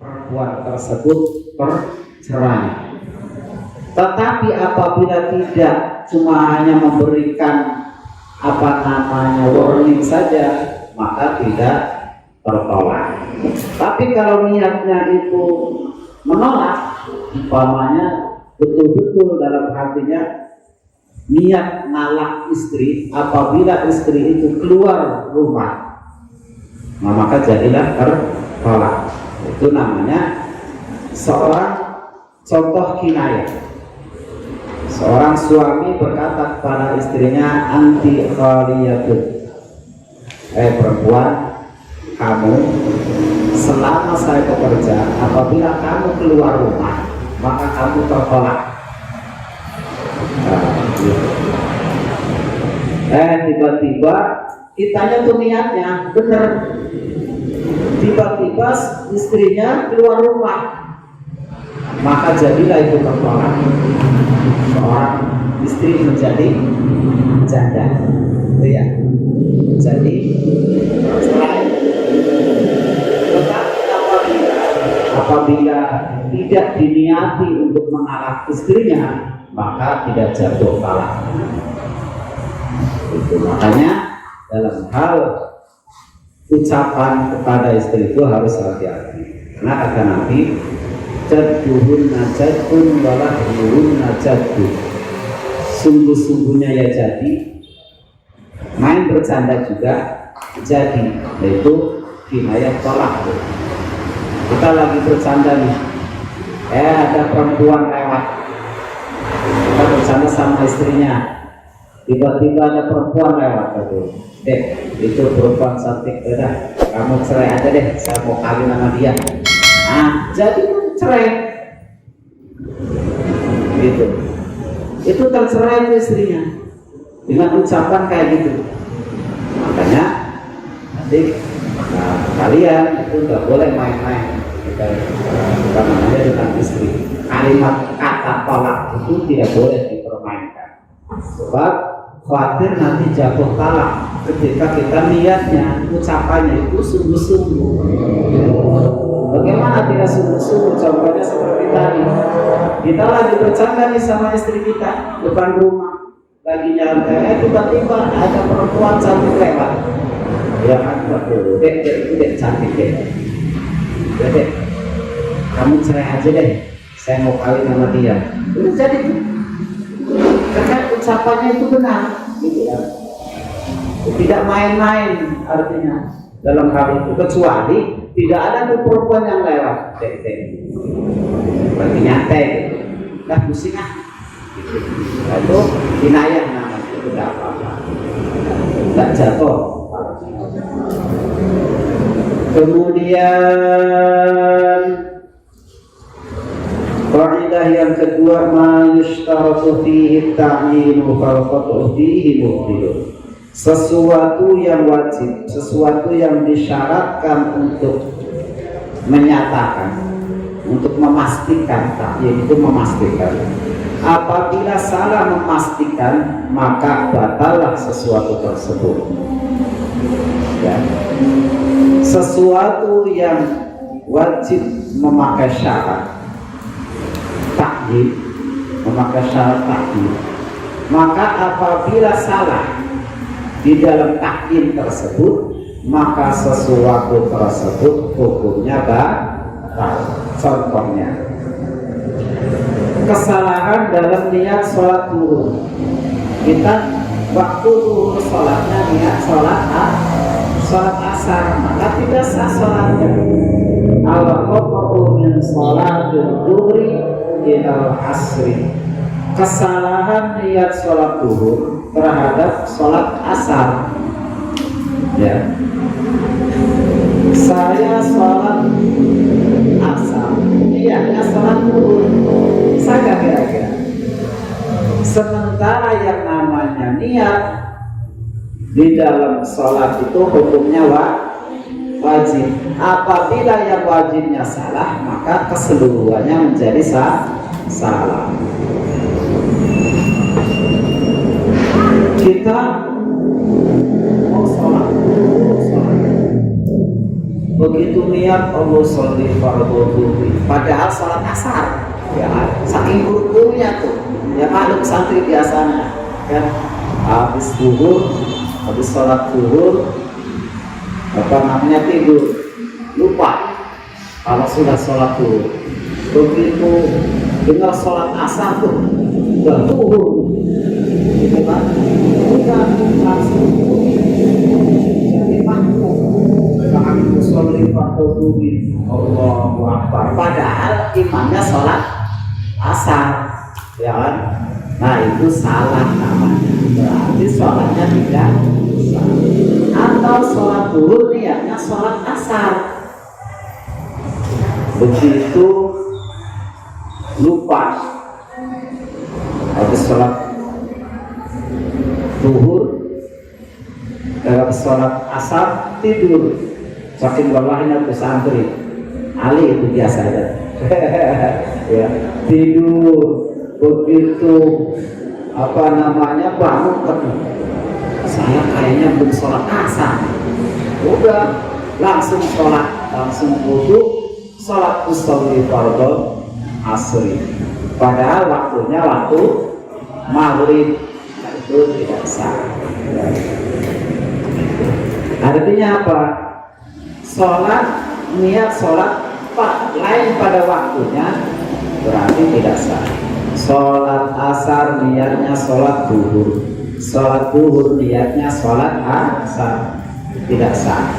perempuan tersebut bercerai. Tetapi apabila tidak, cuma hanya memberikan warning saja, maka tidak tertolak. Tapi kalau niatnya itu menolak, umpamanya betul-betul dalam hatinya niat nalak istri, apabila istri itu keluar rumah, maka jadilah tertolak. Itu namanya seorang contoh kinayah. Seorang suami berkata kepada istrinya, anti khaliyatun, perempuan, kamu selama saya bekerja, apabila kamu keluar rumah, maka kamu tertolak. Tiba-tiba kitanya tuh niatnya bener, tiba-tiba istrinya keluar rumah, maka jadilah itu tertolak. Seorang istri menjadi janda, ya. Jadi cerai. Tetapi apabila tidak diniati untuk menalak istrinya, maka tidak jatuh talak. Itu makanya dalam hal ucapan kepada istri itu harus hati-hati, karena kata Nabi, jadduhun najadun walahyun najadun, sungguh-sungguhnya ya jadi, main bercanda juga jadi, yaitu kinayah tolak. Kita lagi bercanda nih, ada perempuan lewat, kita bercanda sama istrinya, tiba-tiba ada perempuan lewat, itu perempuan cantik, udah kamu cerai aja deh, saya mau kawin sama dia. Nah, jadi cerai, gitu. Itu tercerai itu istrinya dengan ucapan kayak gitu. Makanya nanti kalian itu nggak boleh main-main dengan istri. Kalimat kata tolak itu tidak boleh dipermainkan, sebab khawatir nanti jatuh talak ketika kita niatnya, ucapannya itu sungguh-sungguh. Bagaimana tidak sungguh-sungguh? Contohnya seperti tadi, kita lagi bercanda nih sama istri kita depan rumah, lagi nyantai, tiba-tiba ada perempuan cantik lewat. Ya kan, betul. Dek cantik dek. Dek, kamu cerai aja deh, saya mau kawin sama dia. Itu jadi, karena ucapannya itu benar, gitu ya. Tidak main-main artinya dalam hal itu, kecuali tidak ada tuh perempuan yang lewat, lagi nyantai, dah pusing ah, gitu. Itu kinayah namanya, itu tidak apa-apa, tidak jatuh. Kemudian kaidah yang kedua, ma yushtaratu fihi ta'yinu fal qat'u fihi mubtilun. Sesuatu yang wajib, sesuatu yang disyaratkan untuk menyatakan, untuk memastikan, yaitu memastikan. Apabila salah memastikan, maka batallah sesuatu tersebut. Ya. Sesuatu yang wajib memakai syarat takyid, memakai syarat takyid, maka apabila salah di dalam takyid tersebut, maka sesuatu tersebut hukumnya batal. Contohnya, kesalahan dalam niat sholat zuhur. Kita waktu zuhur sholatnya niat sholat asar, maka tidak sah sholatnya. Al-qat'u min sholatil zuhri ilal asri. Kesalahan niat sholat zuhur terhadap sholat asar. Ya, saya sholat asar, niatnya sholat zuhur, saya kira-kira. Sementara yang namanya niat di dalam sholat itu hukumnya wajib. Apabila yang wajibnya salah, maka keseluruhannya menjadi salah. Kita mau sholat, begitu niat Allah sholli fardhu zuhri, padahal sholat asar, ya saking buru-burunya tuh, ya maklum santri biasanya kan habis zuhur, habis sholat zuhur apa namanya tidur, lupa kalau sudah sholat zuhur. Begitu dengar sholat asar tuh udah zuhur, gitu kan, udah langsung jadi makmum. Aku sholli fardhu zuhri, Allahu Akbar, padahal imamnya sholat asar, ya kan? Nah itu salah namanya, berarti sholatnya tidak sah. Atau sholat zuhur niatnya sholat asar, begitu lupa habis sholat zuhur, habis sholat asar tidur, saking lelahnya pesantren Ali itu biasa ya. Ya tidur, begitu apa namanya bangun kan, saya kayaknya belum sholat asar, udah langsung sholat, langsung wudu, sholat usolli fardhu asri, padahal waktunya waktu maghrib. Nah, itu tidak sah. Artinya apa? Sholat, niat sholat lain pada waktunya berarti tidak sah. Sholat asar niatnya sholat zuhur, sholat zuhur niatnya sholat asar, tidak sah.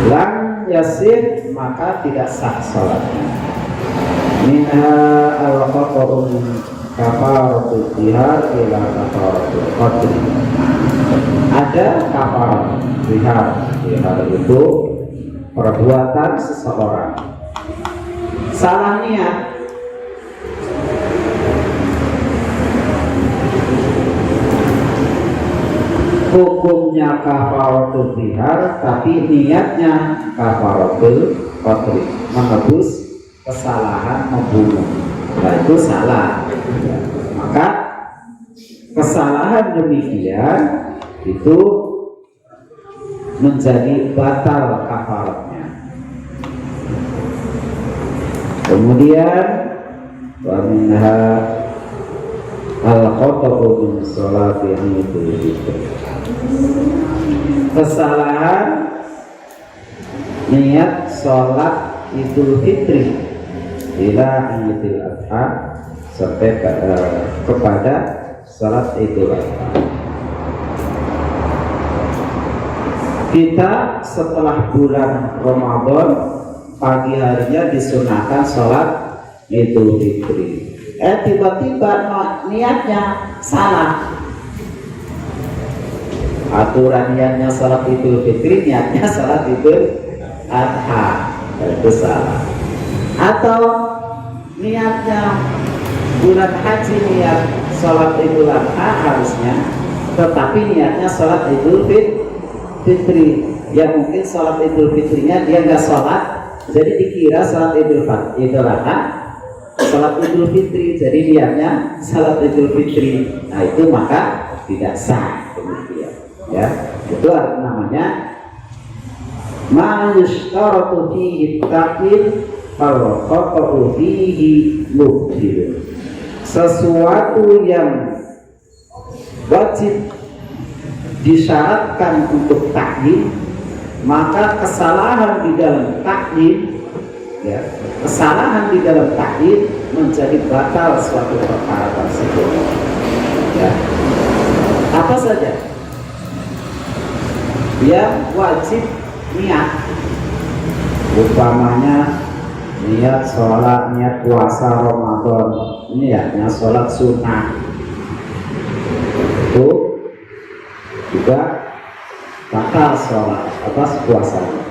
Lam yasir, maka tidak sah sholatnya. Minha al-khata'un kafaratul jihad ila kafaratul qatl. Ada kafarat jihad, jihad itu perbuatan seseorang salah niat, hukumnya kafaratul jihad, tapi niatnya kafaratul qatl, menebus kesalahan membunuh. Nah itu salah. Maka kesalahan demikian itu menjadi batal kafaratnya. Kemudian wa minha al-khata'u min sholati Idul Fitri, kesalahan niat sholat Idul Fitri ila Idul Adha, sampai kepada sholat Idul Adha. Kita setelah bulan Ramadan pagi harinya disunahkan sholat Idul Fitri. Tiba-tiba niatnya salah. Aturan niatnya sholat Idul Fitri, niatnya sholat Idul Adha, itu salah. Atau niatnya bulan haji, niat sholat Idul Adha harusnya, tetapi niatnya sholat Idul Fitri. Ya mungkin sholat Idul Fitrinya dia nggak sholat, jadi dikira sholat Idul Adha, sholat Idul Fitri, jadi niatnya sholat Idul Fitri. Nah itu maka tidak sah demikian. Ya itu namanya ma yushtaratu fihi taqdir fal khata'u fihi mubtil, sesuatu yang wajib disyaratkan untuk takdim, maka kesalahan di dalam takdim, ya, kesalahan di dalam takdim menjadi batal suatu perkara tersebut. Ya. Apa saja yang wajib niat, umpamanya niat sholat, niat puasa Ramadan, niatnya sholat sunnah, itu juga batal sholat atas puasanya.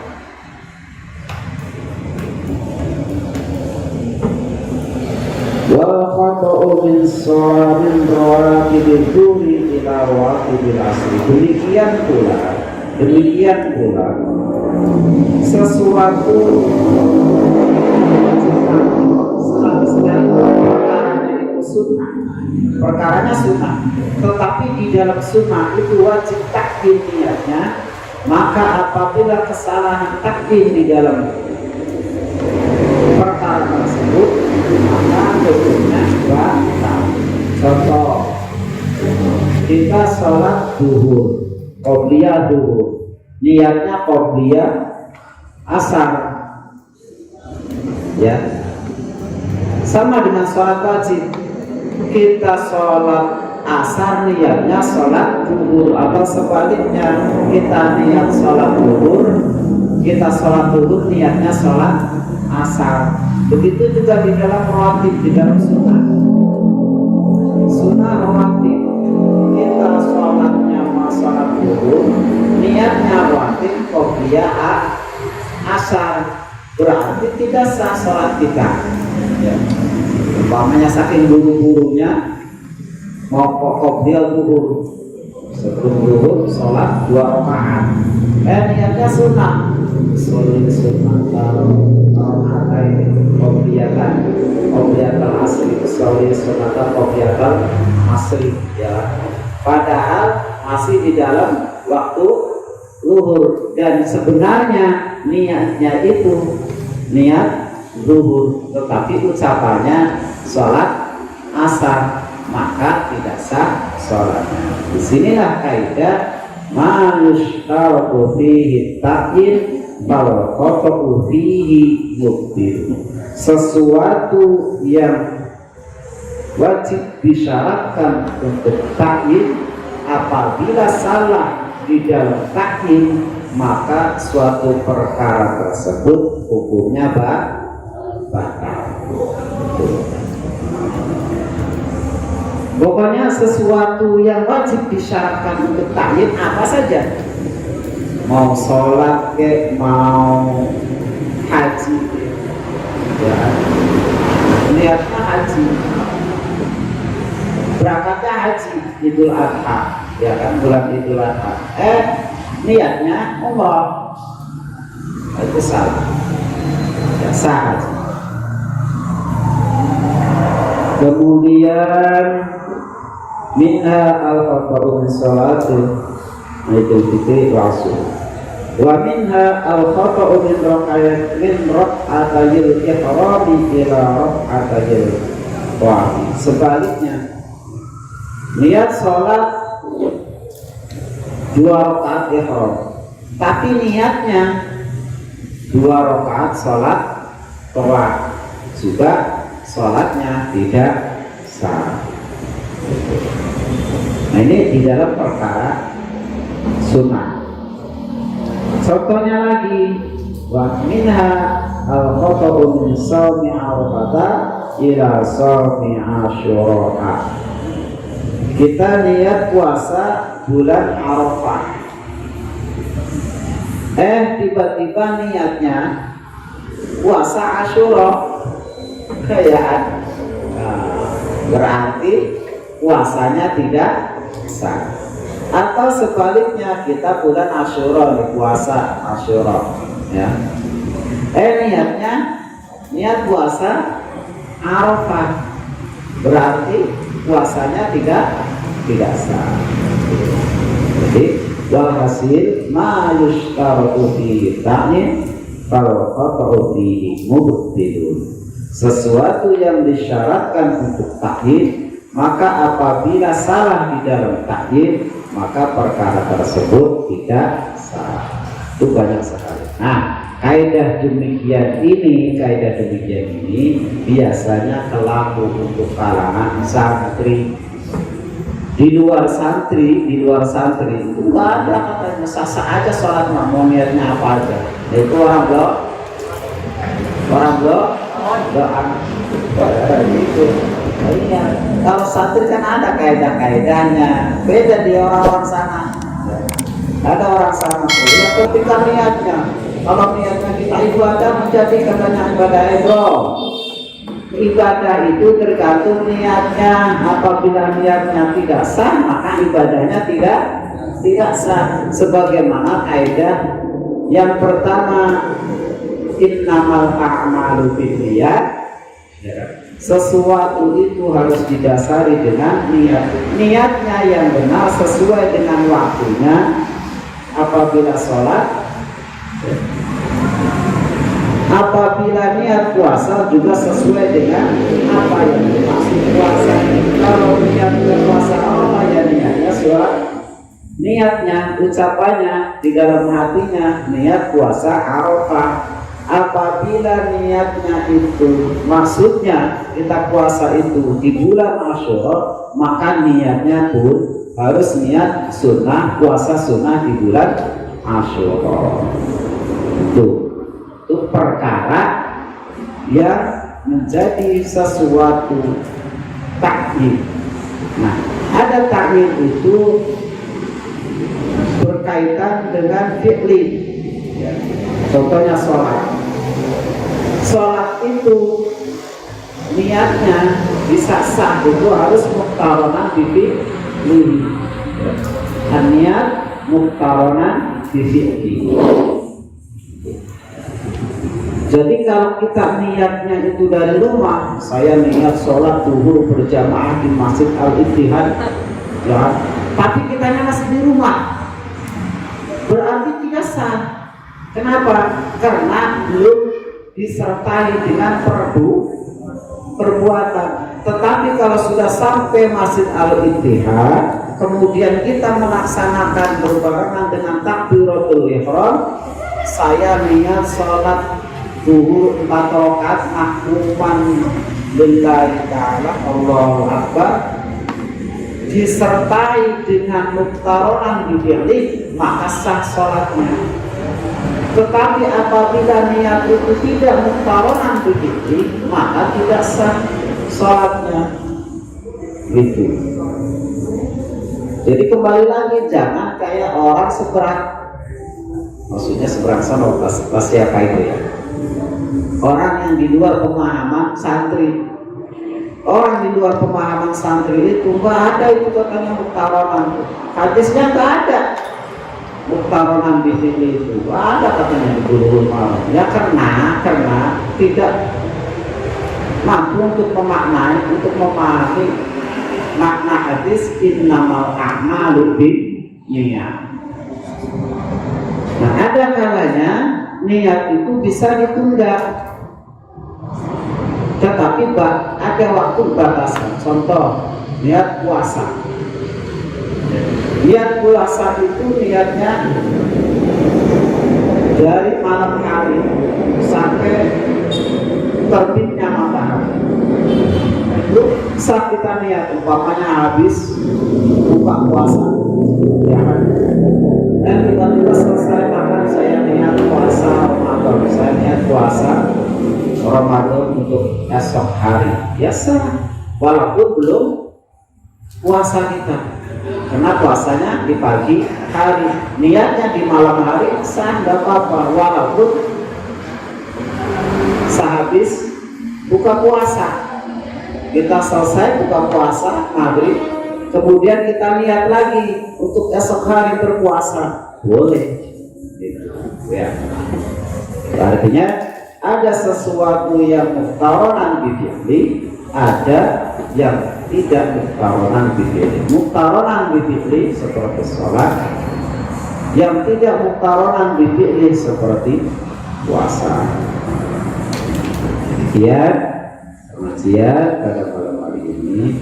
Wal khata'u min shawamin rawatibid duri ila rawatibil asri, demikian pula sesuatu perkaranya sunnah, tetapi di dalam sunnah itu wajib takdim niatnya, Maka apabila kesalahan takdim di dalam perkara tersebut, maka hukumnya batal. Contoh, kita sholat duhur, qobliyah duhur, niatnya qobliyah asar, ya, sama dengan sholat wajib. Kita sholat asar niatnya sholat duhur, atau sebaliknya kita niat sholat duhur, kita sholat duhur niatnya sholat asar. Begitu juga di dalam rawatib, di dalam sunnah rawatib, kita sholatnya sholat duhur, niatnya rawatib qobliyah asar, berarti tidak sah sholat kita, ya. Umpamanya saking buru-burunya mau qobliyah duhur, sebelum duhur sholat 2 rakaat, niatnya sunnah, sholat sunnah rakaat qobliyatul asri, sholat sunnah qobliyatul asri, ya. Padahal masih di dalam waktu zuhur, dan sebenarnya niatnya itu niat zuhur, tetapi ucapannya sholat asar, maka tidak sah sholatnya. Disinilah kaidah manushtaratu fihi ta'yin bal qata'u fihi mubtil. Sesuatu yang wajib disyaratkan untuk ta'yin, apabila salah di dalam ta'yin, maka suatu perkara tersebut hukumnya batal. Pokoknya sesuatu yang wajib disyaratkan untuk ta'yin apa saja, mau sholat ke, mau haji, ya, niatnya haji, berangkatnya haji Idul Adha, ya kan, bulan Idul Adha, niatnya umrah, itu salah, ya, sah haji. Kemudian minha al-khata'u min salatin Idul Fitri langsung, wa minha al-khata'u min rak'atayil ihrami ila rak'atayil wahid. Sebaliknya, niat sholat 2 rakaat ihram, tapi niatnya 2 rakaat sholat tawaf, juga sholatnya tidak sah. Nah, ini di dalam perkara sunnah. Contohnya lagi, wa minha al-khata'u min shaumi Arafah ila shaumi Asyura. Kita niat puasa bulan Arafah, tiba-tiba niatnya puasa Asyura, kayak berarti puasanya tidak sah. Atau sebaliknya, kita bulan Asyura, puasa Asyura, ya, niatnya niat puasa Arafah, berarti puasanya tidak sah. Jadi walhasil ma yushtaratu fi ta'yin fal qata'u fihi mubtilun. Sesuatu yang disyaratkan untuk ta'yin, maka apabila salah di dalam ta'yin, maka perkara tersebut tidak sah. Itu banyak sekali. Nah, kaidah demikian ini biasanya berlaku untuk kalangan santri. Di luar santri itu nggak ada katanya, sah-sah aja sholat, mau niatnya apa aja. Itu orang blok gitu. Iya, kalau santri kan ada kaidah-kaidahnya, beda di orang-orang sana. Ada orang sana ya, ketika niatnya, kalau niatnya kita ibadah menjadi katanya ibadah ihram. Ibadah itu tergantung niatnya. Apabila niatnya tidak sah, maka ibadahnya tidak sah. Sebagaimana kaidah yang pertama, innamal a'malu binniyat. Sesuatu itu harus didasari dengan niat. Niatnya yang benar sesuai dengan waktunya apabila sholat, apabila niat puasa juga sesuai dengan apa yang dimaksud puasa. Kalau niat berpuasa apa ya niatnya sholat, niatnya, ucapannya di dalam hatinya niat puasa Arafah. Apabila niatnya itu, maksudnya kita puasa itu di bulan Asyura, maka niatnya pun harus niat sunnah, puasa sunnah di bulan Asyura. Itu perkara yang menjadi sesuatu takdir. Nah, ada takdir itu berkaitan dengan fi'li, ya. Contohnya sholat. Sholat itu niatnya bisa sah, itu harus muqtaronan bifi'li. Niat muqtaronan bifi'li. Jadi kalau kita niatnya itu dari rumah, saya niat sholat zuhur berjamaah di Masjid Al-Ittihad, ya, tapi kitanya masih di rumah, berarti tidak sah. Kenapa? Karena belum disertai dengan perbuatan. Tetapi kalau sudah sampai Masjid Al-Ittihad, kemudian kita melaksanakan berbarengan dengan takbiratul ihram, saya niat sholat zuhur 4 rakaat mahmuman lillahi ta'ala, Allahu Akbar, disertai dengan muqtaronan bifi'li, maka sah sholatnya. Tetapi apabila niat itu tidak muqtaronan bifi'li, maka tidak sah sholatnya. Gitu. Jadi kembali lagi, jangan kayak orang seberang, maksudnya seberang sana pas siapa itu ya, orang yang di luar pemahaman santri. Orang di luar pemahaman santri itu nggak ada itu katanya muqtaronan. Hadisnya nggak ada muqtaronan di sini itu. Nggak ada katanya di Bulughul Maram. Ya karena tidak mampu untuk memaknai, untuk memahami makna hadis innamal a'malu binniyat. Nah, ada kalanya niat itu bisa ditunda. Tetapi ada waktu batasan. Contoh, niat puasa. Niat puasa itu niatnya dari malam hari sampai terbitnya matahari. Itu saat kita niat, umpamanya habis buka puasa, ya kan? Dan tiba-tiba selesai makan, saya niat puasa Ramadan, saya niat puasa Ramadan untuk esok hari, ya sah, walaupun belum puasa kita, karena puasanya di pagi hari, niatnya di malam hari, sah, nggak apa-apa, walaupun sehabis buka puasa. Kita selesai buka puasa maghrib, kemudian kita niat lagi untuk esok hari berpuasa, boleh, gitu, ya. Artinya ada sesuatu yang muqtaronan bifi'li, ada yang tidak muqtaronan bifi'li. Muqtaronan bifi'li seperti sholat, yang tidak muqtaronan bifi'li seperti puasa. Demikian pengajian pada malam hari ini,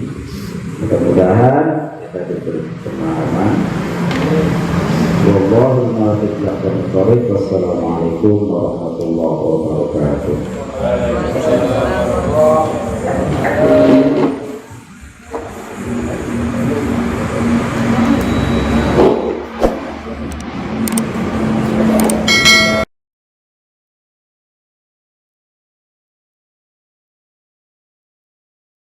mudah-mudahan kita diberi pemahaman. Wassalamualaikum warahmatullahi wabarakatuh.